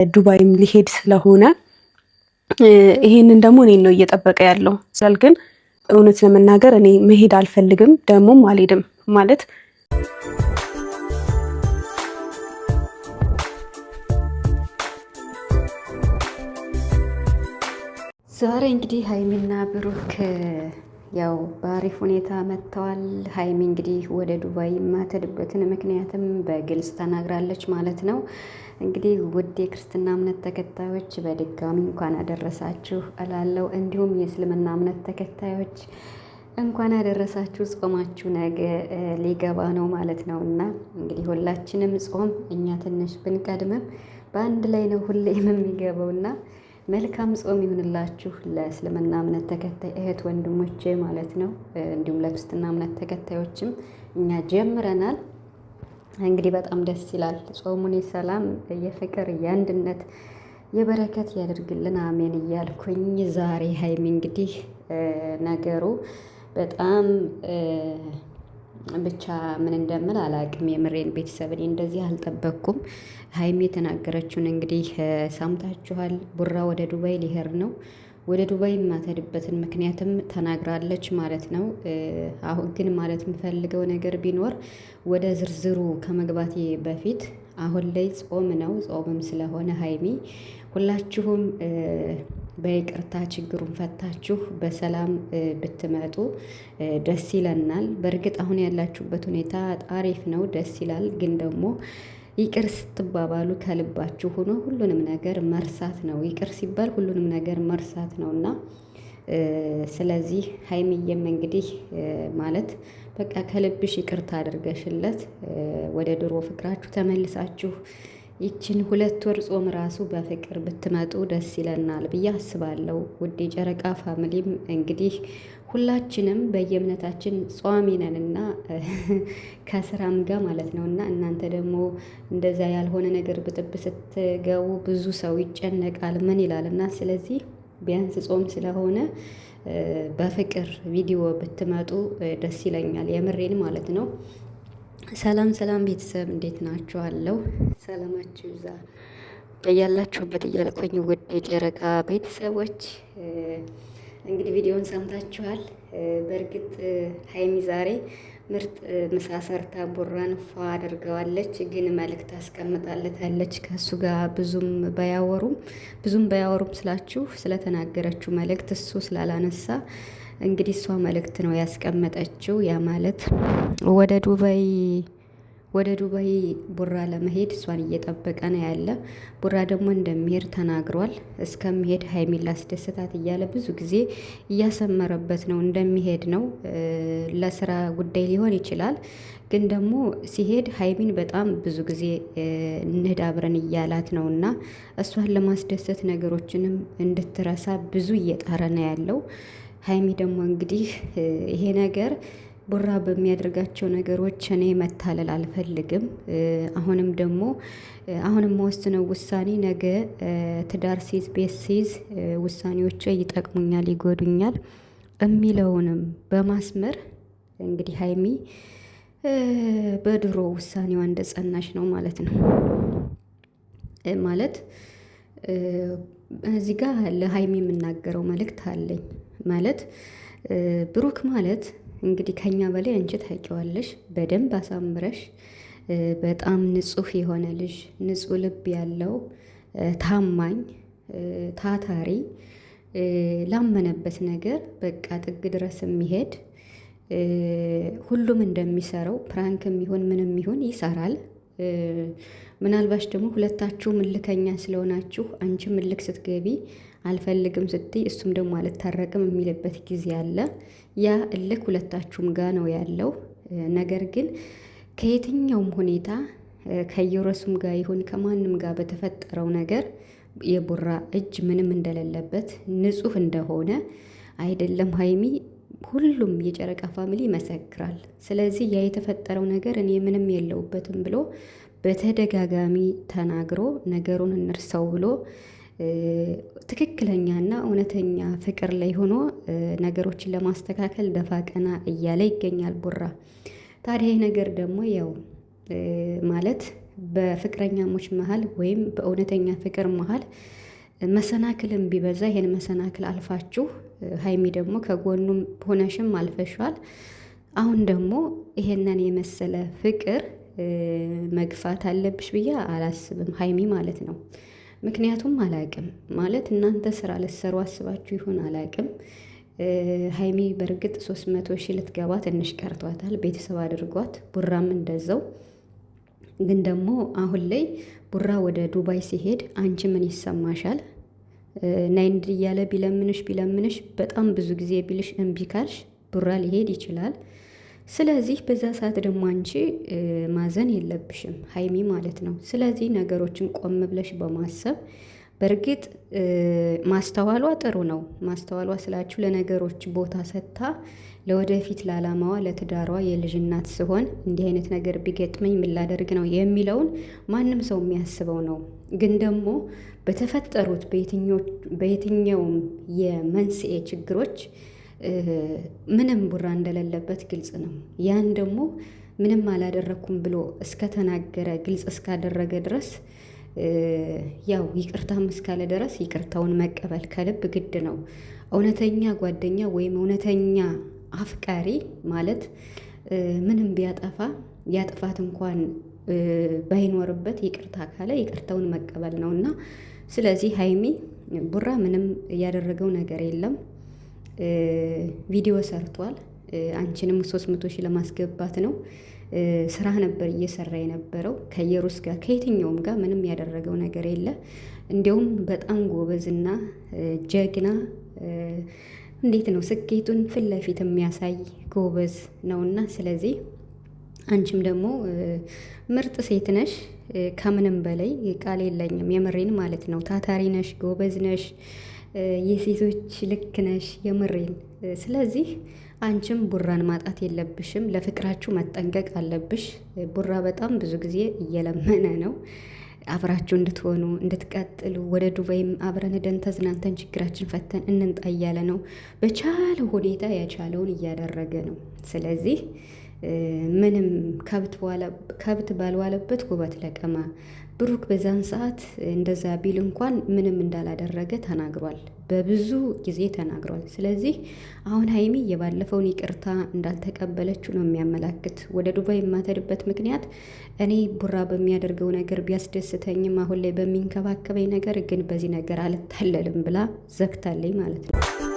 ዱባይም ሊሄድ ስለሆነ ይሄንን ደግሞ እኔን ነው እየጠበቀ ያለው ስላል ግን እውነት ለመናገር እኔ መሄድ አልፈልግም፣ ደግሞም አልሄድም ማለት ዛሬ እንግዲህ ሀይሚና ብሩክ ያው በአሪፍ ሁኔታ መጥተዋል። ሀይሚ እንግዲህ ወደ ዱባይ የማትሄድበትን ምክንያትም በግልጽ ተናግራለች ማለት ነው። እንግዲህ ውድ የክርስትና እምነት ተከታዮች በድጋሚ እንኳን አደረሳችሁ እላለሁ። እንዲሁም የእስልምና እምነት ተከታዮች እንኳን አደረሳችሁ። ጾማችሁ ነገ ሊገባ ነው ማለት ነው እና እንግዲህ ሁላችንም ጾም እኛ ትንሽ ብንቀድምም በአንድ ላይ ነው ሁሌም የሚገባውና መልካም ጾም ይሁንላችሁ ለእስልምና እምነት ተከታይ እህት ወንድሞቼ ማለት ነው። እንዲሁም ለክርስትና እምነት ተከታዮችም እኛ ጀምረናል። እንግዲህ በጣም ደስ ይላል። ጾሙን የሰላም የፍቅር የአንድነት የበረከት ያደርግልን አሜን እያልኩኝ ዛሬ ሀይሚ እንግዲህ ነገሩ በጣም ብቻ ምን እንደምል አላቅም። የምሬን ቤተሰብ እኔ እንደዚህ አልጠበቅኩም። ሀይሚ የተናገረችውን እንግዲህ ሰምታችኋል። ቡራ ወደ ዱባይ ሊሄድ ነው። ወደ ዱባይ የማትሄድበትን ምክንያትም ተናግራለች ማለት ነው። አሁን ግን ማለት የምፈልገው ነገር ቢኖር ወደ ዝርዝሩ ከመግባቴ በፊት አሁን ላይ ጾም ነው። ጾምም ስለሆነ ሀይሚ ሁላችሁም በይቅርታ ችግሩን ፈታችሁ በሰላም ብትመጡ ደስ ይለናል። በእርግጥ አሁን ያላችሁበት ሁኔታ አሪፍ ነው፣ ደስ ይላል። ግን ደግሞ ይቅር ስትባባሉ ከልባችሁ ሆኖ ሁሉንም ነገር መርሳት ነው። ይቅር ሲባል ሁሉንም ነገር መርሳት ነው እና ስለዚህ ሀይሚዬም እንግዲህ ማለት በቃ ከልብሽ ይቅርታ አድርገሽለት ወደ ድሮ ፍቅራችሁ ተመልሳችሁ ይችን 2 ወር ጾም ራሱ በፍቅር ብትመጡ ደስ ይለናል ብዬ አስባለሁ። ውድ የጨረቃ ፋሚሊም እንግዲህ ሁላችንም በየእምነታችን ጿሚ ነንና ከስራም ጋር ማለት ነው እና እናንተ ደግሞ እንደዛ ያልሆነ ነገር ብጥብ ስትገቡ ብዙ ሰው ይጨነቃል ምን ይላልና ስለዚህ ቢያንስ ጾም ስለሆነ በፍቅር ቪዲዮ ብትመጡ ደስ ይለኛል። የምሬን ማለት ነው። ሰላም ሰላም ቤተሰብ እንዴት ናችኋለሁ? ሰላማችሁ ይብዛ ያላችሁበት እያልኩኝ ውድ የጨረቃ ቤተሰቦች እንግዲህ ቪዲዮውን ሰምታችኋል። በእርግጥ ሀይሚ ዛሬ ምርጥ ምሳ ሰርታ ቡራን ፏ አድርገዋለች። ግን መልእክት አስቀምጣለታለች ከእሱ ጋር ብዙም ባያወሩም ስላችሁ ስለተናገረችው መልእክት እሱ ስላላነሳ እንግዲህ እሷ መልእክት ነው ያስቀመጠችው። ያ ማለት ወደ ዱባይ ቡራ ለመሄድ እሷን እየጠበቀ ነው ያለ። ቡራ ደግሞ እንደሚሄድ ተናግሯል። እስከሚሄድ ሀይሚን ላስደስታት እያለ ብዙ ጊዜ እያሰመረበት ነው እንደሚሄድ ነው። ለስራ ጉዳይ ሊሆን ይችላል። ግን ደግሞ ሲሄድ ሀይሚን በጣም ብዙ ጊዜ እንሂድ አብረን እያላት ነው እና እሷን ለማስደሰት ነገሮችንም እንድትረሳ ብዙ እየጣረ ነው ያለው። ሀይሚ ደግሞ እንግዲህ ይሄ ነገር ቡራ በሚያደርጋቸው ነገሮች እኔ መታለል አልፈልግም። አሁንም መወስነው ውሳኔ ነገ ትዳር ሲይዝ ቤት ሲይዝ ውሳኔዎች ይጠቅሙኛል፣ ይጎዱኛል የሚለውንም በማስመር እንግዲህ ሀይሚ በድሮ ውሳኔዋ እንደጸናሽ ነው ማለት ነው። ማለት እዚህ ጋር ለሀይሚ የምናገረው መልእክት አለኝ። ማለት ብሩክ ማለት እንግዲህ ከኛ በላይ አንቺ ታውቂዋለሽ በደንብ አሳምረሽ። በጣም ንጹህ የሆነ ልጅ፣ ንጹህ ልብ ያለው ታማኝ፣ ታታሪ፣ ላመነበት ነገር በቃ ጥግ ድረስ የሚሄድ ሁሉም እንደሚሰራው ፕራንክም ይሁን ምንም ይሁን ይሰራል። ምናልባሽ ደግሞ ሁለታችሁ እልከኛ ስለሆናችሁ አንቺም እልክ ስትገቢ አልፈልግም ስትይ እሱም ደግሞ አልታረቅም የሚልበት ጊዜ አለ። ያ እልክ ሁለታችሁም ጋር ነው ያለው። ነገር ግን ከየትኛውም ሁኔታ ከየረሱም ጋር ይሁን ከማንም ጋር በተፈጠረው ነገር የቡራ እጅ ምንም እንደሌለበት ንጹህ እንደሆነ አይደለም ሀይሚ ሁሉም የጨረቃ ፋሚሊ ይመሰክራል። ስለዚህ ያ የተፈጠረው ነገር እኔ ምንም የለውበትም ብሎ በተደጋጋሚ ተናግሮ ነገሩን እንርሳው ብሎ ትክክለኛና እውነተኛ ፍቅር ላይ ሆኖ ነገሮችን ለማስተካከል ደፋ ቀና እያለ ይገኛል ቡራ። ታዲያ ይህ ነገር ደግሞ ያው ማለት በፍቅረኛሞች መሀል ወይም በእውነተኛ ፍቅር መሀል መሰናክልም ቢበዛ ይሄን መሰናክል አልፋችሁ ሀይሚ ደግሞ ከጎኑም ሆነሽም አልፈሻል። አሁን ደግሞ ይሄንን የመሰለ ፍቅር መግፋት አለብሽ ብዬ አላስብም ሀይሚ ማለት ነው። ምክንያቱም አላቅም ማለት እናንተ ስራ ልትሰሩ አስባችሁ ይሆን አላቅም። ሀይሚ በእርግጥ 300 ሺህ ልትገባ ትንሽ ቀርቷታል። ቤተሰብ አድርጓት፣ ቡራም እንደዛው። ግን ደግሞ አሁን ላይ ቡራ ወደ ዱባይ ሲሄድ አንቺ ምን ይሰማሻል? ናይንድ እያለ ቢለምንሽ በጣም ብዙ ጊዜ ቢልሽ እምቢ ካልሽ ቡራ ሊሄድ ይችላል። ስለዚህ በዛ ሰዓት ደግሞ አንቺ ማዘን የለብሽም ሀይሚ ማለት ነው። ስለዚህ ነገሮችን ቆም ብለሽ በማሰብ በእርግጥ ማስተዋሏ ጥሩ ነው። ማስተዋሏ ስላችሁ ለነገሮች ቦታ ሰጥታ ለወደፊት ለዓላማዋ ለትዳሯ የልጅ እናት ስሆን እንዲህ አይነት ነገር ቢገጥመኝ ምን ላደርግ ነው የሚለውን ማንም ሰው የሚያስበው ነው። ግን ደግሞ በተፈጠሩት በየትኛውም የመንስኤ ችግሮች ምንም ቡራ እንደሌለበት ግልጽ ነው። ያን ደግሞ ምንም አላደረኩም ብሎ እስከተናገረ ግልጽ እስካደረገ ድረስ ያው ይቅርታም እስካለ ድረስ ይቅርታውን መቀበል ከልብ ግድ ነው። እውነተኛ ጓደኛ ወይም እውነተኛ አፍቃሪ ማለት ምንም ቢያጠፋ ያጥፋት እንኳን ባይኖርበት ይቅርታ ካለ ይቅርታውን መቀበል ነው። እና ስለዚህ ሀይሚ ቡራ ምንም ያደረገው ነገር የለም። ቪዲዮ ሰርቷል። አንቺንም 300 ሺህ ለማስገባት ነው ስራ ነበር እየሰራ የነበረው ከየሩስ ጋር ከየትኛውም ጋር ምንም ያደረገው ነገር የለ። እንዲያውም በጣም ጎበዝና ጀግና እንዴት ነው ስኬቱን ፊት ለፊት የሚያሳይ ጎበዝ ነውና ስለዚህ አንቺም ደግሞ ምርጥ ሴት ነሽ። ከምንም በላይ ቃል የለኝም የምሬን ማለት ነው። ታታሪ ነሽ፣ ጎበዝ ነሽ፣ የሴቶች ልክ ነሽ የምሬን። ስለዚህ አንቺም ቡራን ማጣት የለብሽም። ለፍቅራችሁ መጠንቀቅ አለብሽ። ቡራ በጣም ብዙ ጊዜ እየለመነ ነው አብራችሁ እንድትሆኑ እንድትቀጥሉ፣ ወደ ዱባይም አብረን ሄደን ተዝናንተን ችግራችን ፈተን እንንጣ እያለ ነው። በቻለው ሁኔታ ያቻለውን እያደረገ ነው። ስለዚህ ምንም ከብት ባልዋለበት ውበት ለቀማ። ብሩክ በዛን ሰዓት እንደዛ ቢል እንኳን ምንም እንዳላደረገ ተናግሯል፣ በብዙ ጊዜ ተናግሯል። ስለዚህ አሁን ሀይሚ የባለፈውን ይቅርታ እንዳልተቀበለችው ነው የሚያመላክት። ወደ ዱባይ የማትሄድበት ምክንያት እኔ ቡራ በሚያደርገው ነገር ቢያስደስተኝም አሁን ላይ በሚንከባከበኝ ነገር ግን በዚህ ነገር አልታለልም ብላ ዘግታለኝ ማለት ነው።